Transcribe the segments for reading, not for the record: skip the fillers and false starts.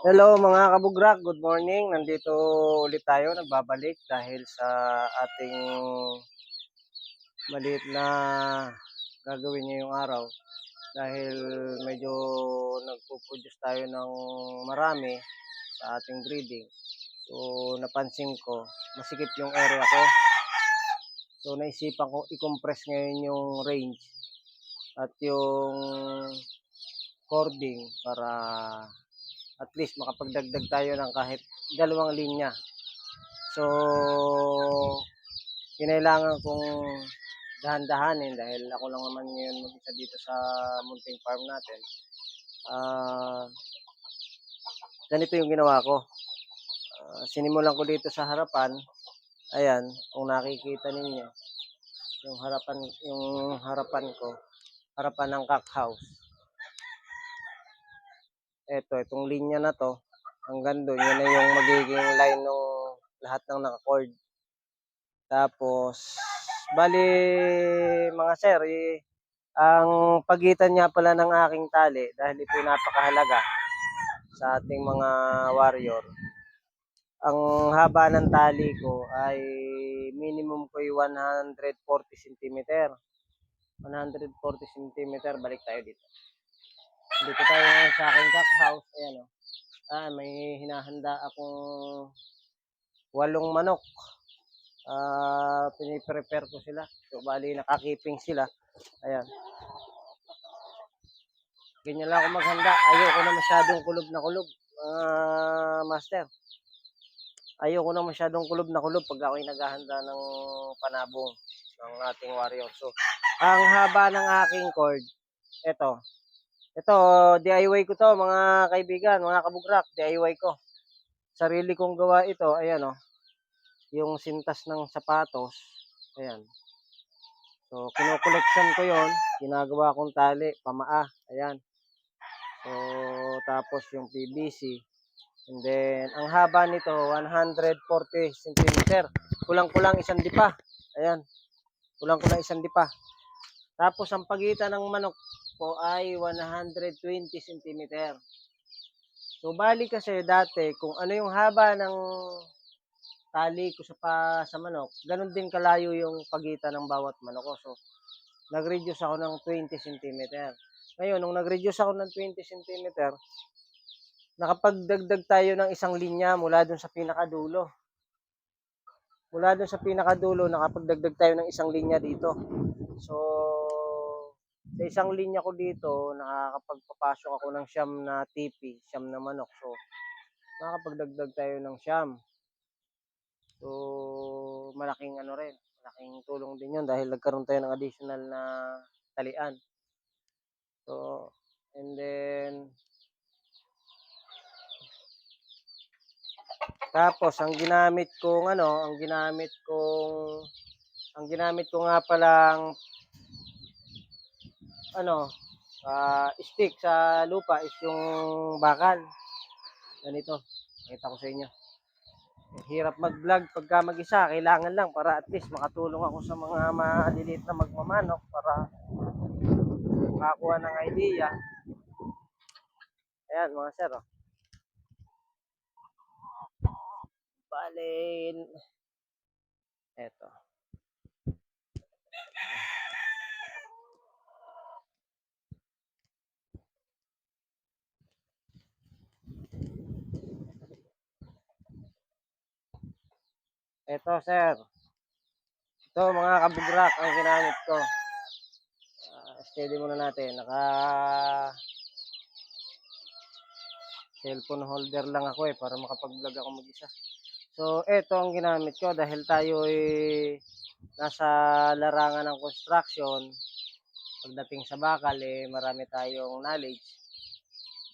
Hello mga kabugrak, good morning. Nandito ulit tayo, nagbabalik dahil sa ating maliit na gagawin ngayong araw. Dahil medyo nagpo-produce tayo ng marami sa ating breeding. So napansin ko, masikip yung area ko. So naisipan ko i-compress ngayon yung range at yung cording para at least makapagdagdag tayo ng kahit dalawang linya. So, kinailangan kong dahan-dahanin dahil ako lang naman ngayon mag-isa dito sa munting farm natin. Ganito yung ginawa ko. Sinimulan ko dito sa harapan. Ayan, kung nakikita ninyo, yung harapan ko, harapan ng cock house. Itong linya na to, hanggang doon, yun na yung magiging line ng lahat ng naka-cord. Tapos, bali mga sir, ang pagitan niya pala ng aking tali, dahil ito napakahalaga sa ating mga warrior. Ang haba ng tali ko ay minimum ko ay 140 cm. 140 cm, balik tayo dito. Dito tayo ngayon sa aking cock house. Ayan o. May hinahanda akong 8 manok. Piniprepare ko sila. So, bali nakakiping sila. Ayan. Ganyan lang ako maghanda. Ayoko na masyadong kulob na kulob. Master. Ayoko na masyadong kulob na kulob pag ako'y naghahanda ng panabong ng ating warrior. So, ang haba ng aking cord, ito. Ito, DIY ko to mga kaibigan, mga kabugrak, DIY ko. Sarili kong gawa ito, ayan o. Yung sintas ng sapatos, ayan. So, kinokoleksyon ko yon, ginagawa kong tali, pamaa, ayan. So, tapos yung PVC. And then, ang haba nito, 140 cm. Kulang-kulang isang dipa. Ayan. Kulang-kulang isang dipa. Tapos, ang pagitan ng manok ko ay 120 cm. So, bali kasi dati, kung ano yung haba ng tali ko sa manok, ganun din kalayo yung pagitan ng bawat manok ko. So, nag-reduce ako ng 20 cm. Ngayon, nung nag-reduce ako ng 20 cm, nakapagdagdag tayo ng isang linya mula dun sa pinakadulo. Mula dun sa pinakadulo, nakapagdagdag tayo ng isang linya dito. So, sa isang linya ko dito, nakakapagpapasok ako ng siyam na tipi, siyam na manok. So, nakakapagdagdag tayo ng siyam. So, malaking malaking tulong din yun dahil nagkaroon tayo ng additional na talian. So, and then, tapos ang ginamit ko nga palang stick sa lupa is yung bakal. Ganito, nakita ko sa inyo. Hirap mag-vlog pagka mag-isa, kailangan lang para at least makatulong ako sa mga maliliit na magmamanok para makakuha ng idea. Ayan mga sir, oh. Balin. Eto. Eto sir. Ito mga kabugrak ang ginamit ko. Steady muna natin. Naka cellphone holder lang ako para makapag-vlog ako mag-isa. So, eto ang ginamit ko dahil tayo ay nasa larangan ng construction. Pagdating sa bakal, marami tayong knowledge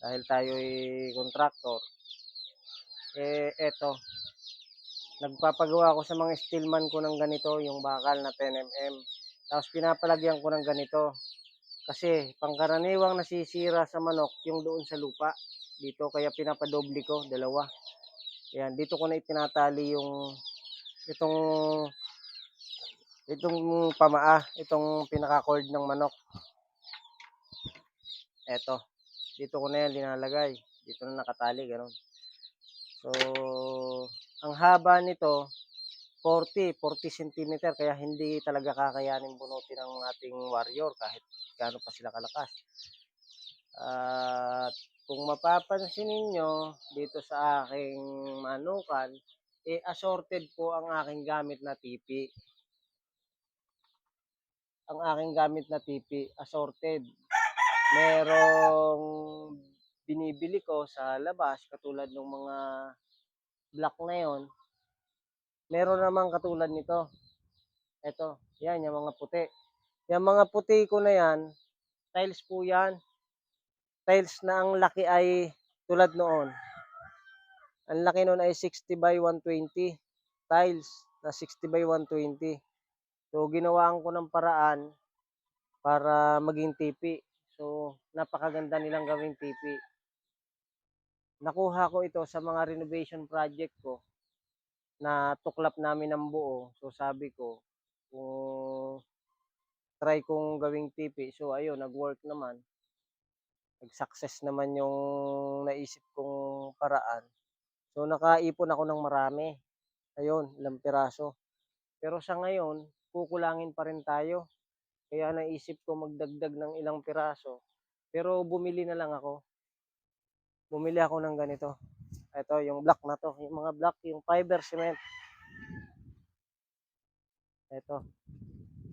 dahil tayo ay contractor. Eto, nagpapagawa ako sa mga steelman ko ng ganito, yung bakal na 10mm. Tapos pinapalagyan ko ng ganito. Kasi pangkaraniwang nasisira sa manok yung doon sa lupa. Dito kaya pinapadoble ko, dalawa. Ayan, dito ko na itinatali itong pamaa, itong pinaka-cord ng manok. Eto, dito ko na yan linalagay. Dito na nakatali, gano'n. So, ang haba nito 40 centimeter kaya hindi talaga kakayanin bunutin ng ating warrior kahit gaano pa sila kalakas. At kung mapapansin ninyo dito sa aking manukan, assorted po ang aking gamit na tipi. Ang aking gamit na tipi, assorted. Merong binibili ko sa labas katulad ng mga black na yon. Meron namang katulad nito. Ito, yan, yung mga puti. Yung mga puti ko na yan, tiles po yan. Tiles na ang laki ay tulad noon. Ang laki noon ay 60 by 120. Tiles na 60 by 120. So, ginawaan ko ng paraan para maging tipi. So, napakaganda nilang gawing tipi. Nakuha ko ito sa mga renovation project ko na tuklap namin ng buo. So, sabi ko, kung try kong gawing tipi. So, ayun, nag-work naman. Nag-success naman yung naisip kong paraan. So, nakaipon ako ng marami. Ayun, ilang piraso. Pero sa ngayon, kukulangin pa rin tayo. Kaya naisip ko magdagdag ng ilang piraso. Pero bumili na lang ako. Bumili ako ng ganito. Ito, yung black na to. Yung mga black, yung fiber cement. Ito.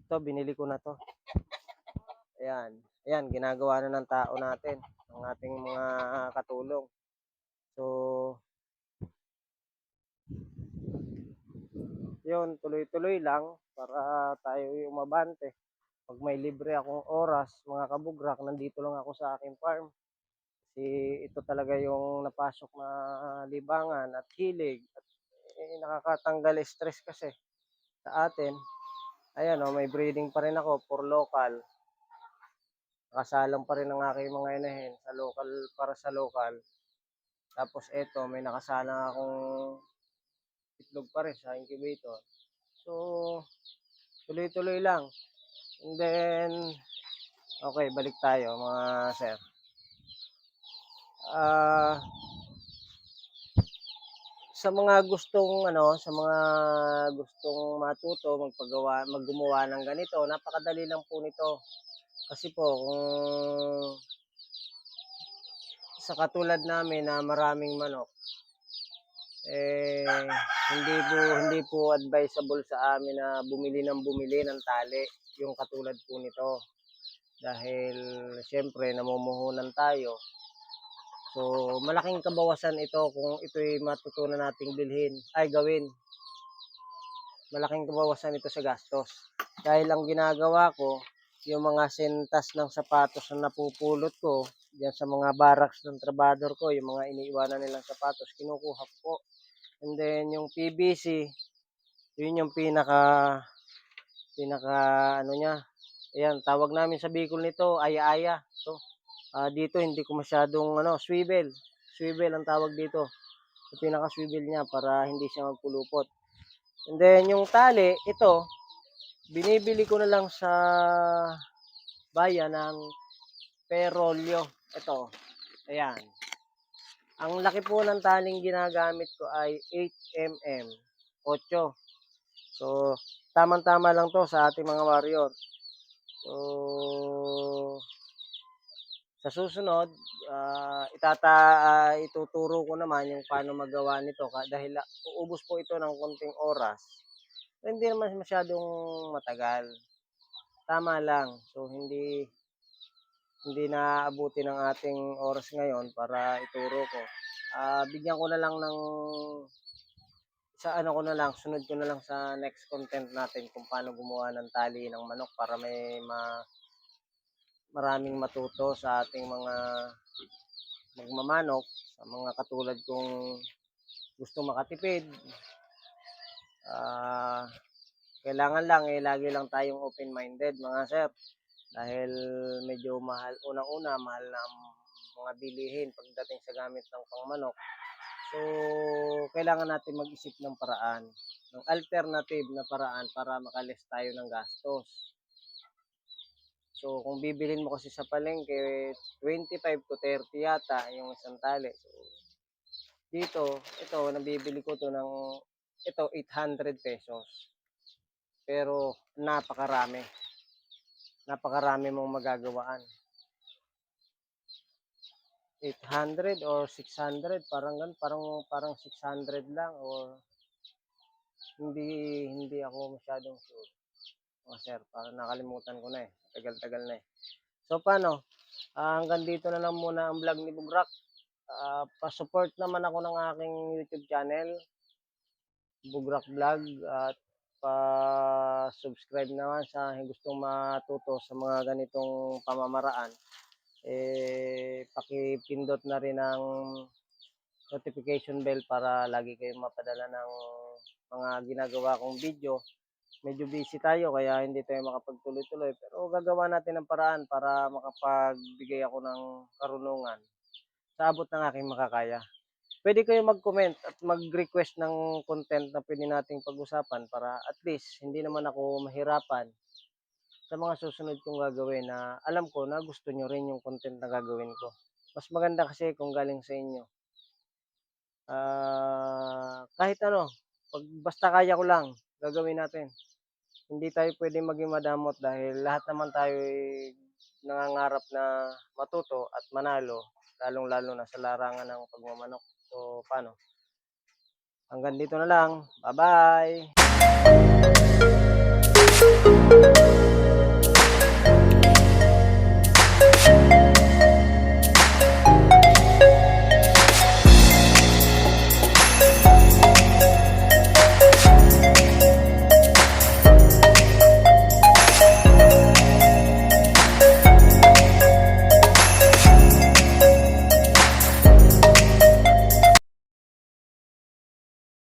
Ito, binili ko na to. Ayan. Ayan, ginagawa na ng tao natin. Ng ating mga katulong. So, yun, tuloy-tuloy lang para tayo umabante. Pag may libre akong oras, mga kabugrak, nandito lang ako sa aking farm. Kasi ito talaga yung napasok na libangan at hilig. At nakakatanggal stress kasi sa atin. Ayan, may breeding pa rin ako for local. Nakasalang pa rin ang aking mga inahin sa local, para sa local. Tapos eto, may nakasalang akong itlog pa rin sa incubator. So, tuloy-tuloy lang. And then, okay, balik tayo mga sir. Ah, sa mga gustong matuto, maggumawa ng ganito, napakadali lang po nito. Kasi po kung sa katulad namin na maraming manok, hindi po advisable sa amin na bumili ng tali, yung katulad po nito. Dahil siyempre namumuhunan tayo. So, malaking kabawasan ito kung ito'y matutunan nating gawin. Malaking kabawasan ito sa gastos. Dahil ang ginagawa ko, yung mga sentas ng sapatos na napupulot ko, diyan sa mga barracks ng trabador ko, yung mga iniiwanan nilang sapatos, kinukuha ko po. And then, yung PVC, yun yung pinaka ano niya. Ayan, tawag namin sa Bicol nito, aya-aya. So, dito hindi ko masyadong swivel. Swivel ang tawag dito. Yung pinaka-swivel niya para hindi siya magpulupot. And then yung tali, ito, binibili ko na lang sa bayan ng perolyo. Ito, ayan. Ang laki po ng taling ginagamit ko ay 8 mm, 8. So, tamang-tama lang to sa ating mga warrior. So, sa susunod, ituturo ko naman yung paano magawa nito dahil uubos po ito ng konting oras. So, hindi naman masyadong matagal. Tama lang. So, hindi naaabuti ng ating oras ngayon para ituro ko. Bigyan ko na lang ng sunod ko na lang sa next content natin kung paano gumawa ng tali ng manok para maraming matuto sa ating mga magmamanok, sa mga katulad kong gusto makatipid. Kailangan lang lagi lang tayong open-minded mga sir. Dahil medyo mahal, unang-una mahal na ang mga bilihin pagdating sa gamit ng pangmanok. So, kailangan natin mag-isip ng paraan, ng alternative na paraan para makalis tayo ng gastos. So, kung bibilin mo kasi sa palengke, 25 to 30 yata yung isang tali. So, dito, ito, nabibili ko to ng, ito, 800 pesos. Pero, napakarami. Napakarami mong magagawaan. 800 or 600, parang parang 600 lang or hindi hindi ako masyadong sure. Sir, parang nakalimutan ko na eh. Tagal-tagal na eh. So paano? Hanggang dito na lang muna ang vlog ni Bugrak. Pa-support naman ako ng aking YouTube channel, Bugrak Vlog, at pa-subscribe naman sa gustong matuto sa mga ganitong pamamaraan. Pakipindot na rin ang notification bell para lagi kayong mapadala ng mga ginagawa kong video. Medyo busy tayo kaya hindi tayo makapagtuloy-tuloy pero gagawa natin ng paraan para makapagbigay ako ng karunungan sa abot ng aking makakaya. Pwede kayo mag-comment at mag-request ng content na pwede nating pag-usapan para at least hindi naman ako mahirapan sa mga susunod kong gagawin na alam ko na gusto nyo rin yung content na gagawin ko. Mas maganda kasi kung galing sa inyo. Kahit ano, basta kaya ko lang, gagawin natin. Hindi tayo pwedeng maging madamot dahil lahat naman tayo ay nangangarap na matuto at manalo, lalong-lalo na sa larangan ng pagmamanok. So, paano? Hanggang dito na lang. Bye-bye!